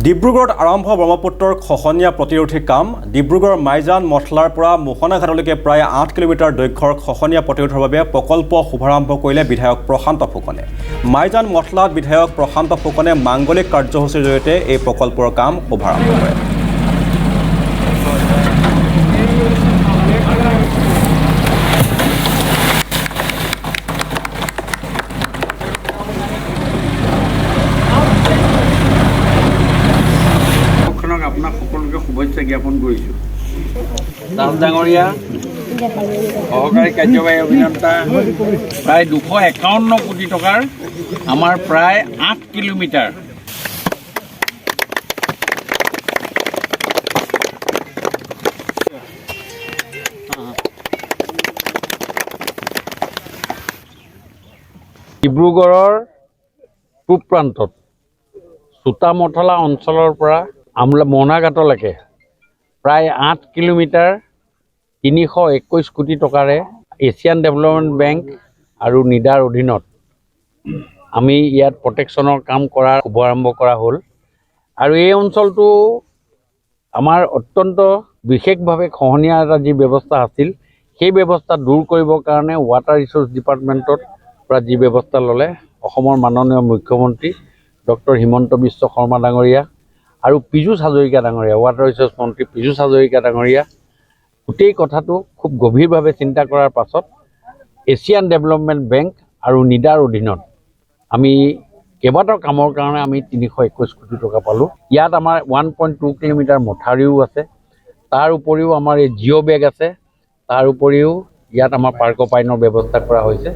ডিব্ৰুগড়ত আৰম্ভ ব্ৰহ্মপুত্ৰৰ খহনীয়া প্ৰতিৰোধী কাম। ডিব্ৰুগড়ৰ মাইজান মঠলাৰ পৰা মোহনা ঘাটলৈকে প্ৰায় 8 কিলোমিটাৰ দৈৰ্ঘ্যৰ খহনীয়া প্ৰতিৰোধৰ বাবে প্ৰকল্প শুভাৰম্ভ কৰিলে বিধায়ক প্ৰশান্ত ফুকনে। মাইজান মঠলাত বিধায়ক প্ৰশান্ত ফুকনে মাংগলিক কাৰ্যসূচীৰ জৰিয়তে এই প্ৰকল্পৰ কাম শুভাৰম্ভ কৰে। আপোনাক সকলোকে শুভেচ্ছা জ্ঞাপন কৰিছোঁ। দাস ডাঙৰীয়া, সহকাৰী কাৰ্যবাহী অভিযন্তা, প্ৰায় 251 কোটি টকাৰ আমাৰ প্ৰায় 8 কিলোমিটাৰ ডিব্ৰুগড়ৰ পূব প্ৰান্তত চোটামঠলা অঞ্চলৰ পৰা মোহনাঘাটলৈকে প্ৰায় 8 কিলোমিটাৰ 321 কোটি টকাৰে এছিয়ান ডেভেলপমেণ্ট বেংক আৰু নিডাৰ অধীনত আমি ইয়াত প্ৰটেকশ্যনৰ কাম কৰাৰ শুভাৰম্ভ কৰা হ'ল। আৰু এই অঞ্চলটো আমাৰ অত্যন্ত বিশেষভাৱে খহনীয়া এটা যি ব্যৱস্থা আছিল, সেই ব্যৱস্থা দূৰ কৰিবৰ কাৰণে ৱাটাৰ ৰিচোৰ্চ ডিপাৰ্টমেণ্টৰ পৰা যি ব্যৱস্থা ল'লে অসমৰ মাননীয় মুখ্যমন্ত্ৰী ডক্টৰ হিমন্ত বিশ্ব শৰ্মা ডাঙৰীয়া আৰু পীযুষ হাজৰিকা ডাঙৰীয়া, ৱাটাৰ ৰিচোৰ্চ মন্ত্ৰী পীযুষ হাজৰিকা ডাঙৰীয়া, গোটেই কথাটো খুব গভীৰভাৱে চিন্তা কৰাৰ পাছত এছিয়ান ডেভেলপমেণ্ট বেংক আৰু নিডাৰ অধীনত আমি কেইবাটাও কামৰ কাৰণে আমি 321 কোটি টকা পালোঁ। ইয়াত আমাৰ 1.2 কিলোমিটাৰ মথাউৰিও আছে, তাৰ উপৰিও আমাৰ এই জিঅ' বেগ আছে, তাৰ উপৰিও ইয়াত আমাৰ পাৰ্ক পাইনৰ ব্যৱস্থা কৰা হৈছে।